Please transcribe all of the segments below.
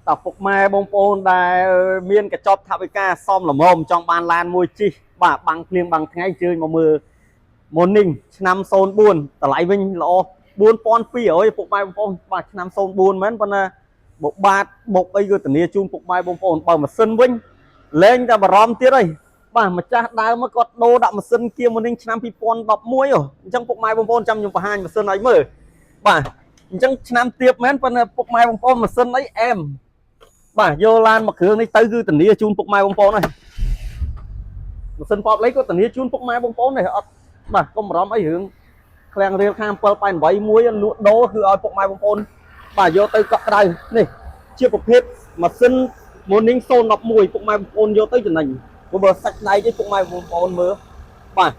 តពុកម៉ែបងប្អូនដែលមានកញ្ចប់ថវិកាសមល្មមចង់បានឡានមួយជិះបាទបាំងភ្លៀងបាំងថ្ងៃជើញមកមើល Morning ឆ្នាំ04តម្លៃវិញល្អ4200ពុកម៉ែបងប្អូនបាទឆ្នាំ04មែនប៉ុន្តែបុកបាតបុកអីគឺធានាជូនពុកម៉ែបងប្អូនបើម៉ាស៊ីនវិញលែងតែបារម្ភទៀតហើយបាទម្ចាស់ដើមគាត់ដូរដាក់ម៉ាស៊ីនគៀ Morning ឆ្នាំ2011អញ្ចឹងពុកម៉ែបងប្អូនចាំខ្ញុំបង្ហាញម៉ាស៊ីនឲ្យមើលបាទអញ្ចឹងឆ្នាំទៀបមែនប៉ុន្តែពុកម៉ែបងប្អូនម៉ាស៊ីនអីអែមបាទយកឡានមួយគ្រឿងនេះទៅគឺធានាជូនពុកម៉ែបងប្អូនហើយម៉ាស៊ីនប៉បលេខក៏ធានាជូនពុកម៉ែបងប្អូនដែរអត់បាទកុំបារម្ភអីរឿងឃ្លាំងរៀលខាង788មួយលក់ដូរគឺឲ្យពុកម៉ែបងប្អូនបាទយកទៅកក់ក្ដៅនេះជាប្រភេទម៉ាស៊ីន Morning 011ពុកម៉ែបងប្អូនយកទៅចំណេញបើសាច់ដៃទេពុកម៉ែបងប្អូនមើលបាទ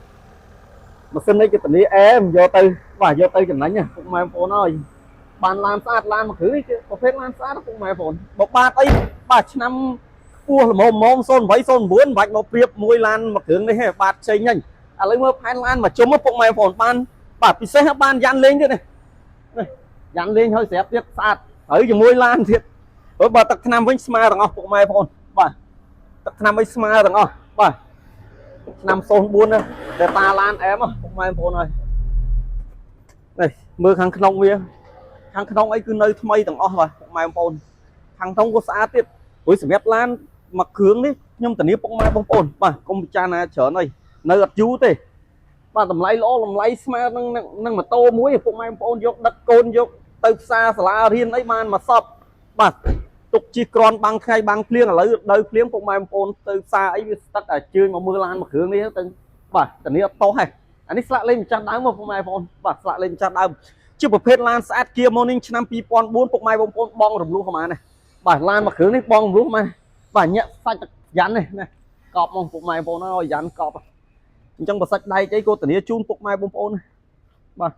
ម៉ាស៊ីននេះគឺធានាអែមយកទៅបាទយកទៅចំណេញពុកម៉ែបងប្អូនហើយបានឡានស្អាតឡានមួយគ្រឿងនេះប្រភេទឡានស្អាតពុកម៉ែបងប្អូនបបាតអីបាទឆ្នាំខ្ពស់ល្មម08 09មិនបាច់មកប្រៀបមួយឡានមួយគ្រឿងនេះទេបាទផ្សេងហ្នឹងឥឡូវមើលផែនឡានមកជុំពុកម៉ែបងប្អូនបានបាទពិសេសបានយ៉ាន់លេងទៀតនេះយ៉ាន់លេងហើយស្រាប់ទៀតស្អាតហើយជាមួយឡានទៀតបើទឹកថ្នាំវិញស្មើទាំងអស់ពុកម៉ែបងប្អូនបាទទឹកថ្នាំវិញស្មើទាំងអស់បាទឆ្នាំ04ណាតែតាឡានអែមពុកម៉ែបងប្អូនហើយនេះមើលខាងក្នុងវាខាងក្នុងអីគឺនៅថ្មីទាំងអស់បាទពុកម៉ែបងប្អូនខាងក្នុងក៏ស្អាតទៀតព្រោះសម្រាប់ឡានមួយគ្រឿងនេះខ្ញុំធានាពុកម៉ែបងប្អូនបាទកុំពិចារណាច្រើនអីនៅអត់យូរទេបាទតម្លៃល្អតម្លៃស្មើនឹងម៉ូតូមួយពុកម៉ែបងប្អូនយកដឹកកូនយកទៅផ្សារសាលារៀនអីបានមកសពបាទទុកជិះក្រនបាំងថ្ងៃបាំងភ្លៀងឥឡូវដៅភ្លៀងពុកម៉ែបងប្អូនទៅផ្សារអីវាស្ទឹកតែជើញមកមើលឡានមួយគ្រឿងនេះទៅបាទធានាអត់តោះហេអានេះស្លាកលេខម្ចាស់ដើមពុកម៉ែបងប្អូនបាទស្លាកលេខម្ចាស់ដើមជាប្រភេទឡានស្អាត Kia Morning ឆ្នាំ2004ពុកម៉ែបងប្អូនបងរំលោះប្រហែលនេះបាទឡានមួយគ្រឿងនេះបងរំលោះមកបាទញាក់សាច់យ៉ាន់នេះណាកប់មកពុកម៉ែបងប្អូនហើយយ៉ាន់កប់អញ្ចឹងបើសាច់ដែកអីក៏ធានាជូនពុកម៉ែបងប្អូនបាទ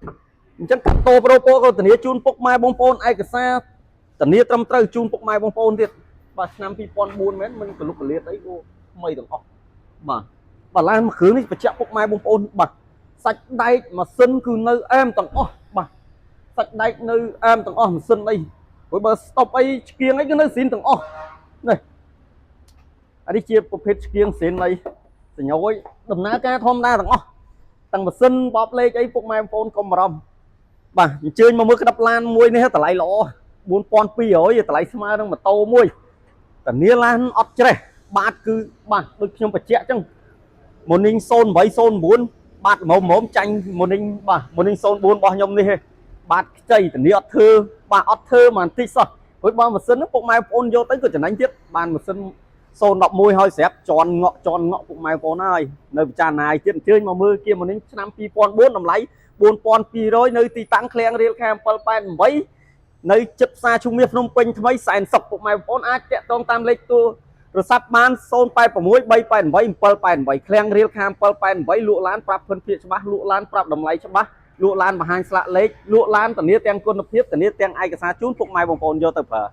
អញ្ចឹងកាត់តោប្រូពោក៏ធានាជូនពុកម៉ែបងប្អូនឯកសារធានាត្រឹមត្រូវជូនពុកម៉ែបងប្អូនទៀតបាទឆ្នាំ2004មែនមិនកលុកកលៀតអីក៏ថ្មីទាំងអស់បាទឡានមួយគ្រឿងនេះបញ្ជាក់ពុកម៉ែបងប្អូនបាទសាច់ដែកម៉ាស៊ីនគឺនៅអែមទាំងអស់បាទសាច់ដែកនៅអែមទាំងអស់ម៉ាស៊ីនអីព្រោះបើស្តុបអីឆ្កៀងអីគឺនៅស៊ីនទាំងអស់នេះអានេះជាប្រភេទឆ្កៀងស៊ីនអីសញ្ញយដំណើរការធម្មតាទាំងអស់ទាំងម៉ាស៊ីនបបលេខអីពុកម៉ែបងប្អូនកុំបារម្ភបាទអញ្ជើញមកមើលក្តាប់ឡានមួយនេះតម្លៃល្អ4200តម្លៃស្មើនឹងម៉ូតូមួយតានីឡានអត់ច្រេះបាទគឺបាទដូចខ្ញុំបញ្ជាក់អញ្ចឹង Morning 08 09បាទល្មមចាញ់ Morning បាទ Morning 04របស់ខ្ញុំនេះបាទខ្ចីតានីអត់ធ្វើបាទអត់ធ្វើមកបន្តិចសោះព្រោះបើម៉ាស៊ីនពុកម៉ែបងប្អូនយកទៅក៏ចំណេញទៀតបានម៉ាស៊ីន011ហើយស្រាប់ជន់ងក់ពុកម៉ែបងប្អូនហើយនៅពិចារណាទៀតអញ្ជើញមកមើល Kia Morning ឆ្នាំ2004តម្លៃ4200នៅទីតាំងឃ្លាំងរៀលខាង788នៅជិតផ្សារឈុំមាសភ្នំពេញថ្មីសែនសុខពុកម៉ែបងប្អូនអាចតាក់ទងតាមលេខទូរស័ព្ទបាន086 388 788ឃ្លាំងរៀលខាង788លក់ឡានប្រាប់ភិនភាគច្បាស់លក់ឡានប្រាប់តម្លៃច្បាស់លក់ឡានបង្ហាញស្លាកលេខលក់ឡានធានាទាំងគុណភាពធានាទាំងឯកសារជូនពុកម៉ែបងប្អូនយកទៅប្រើ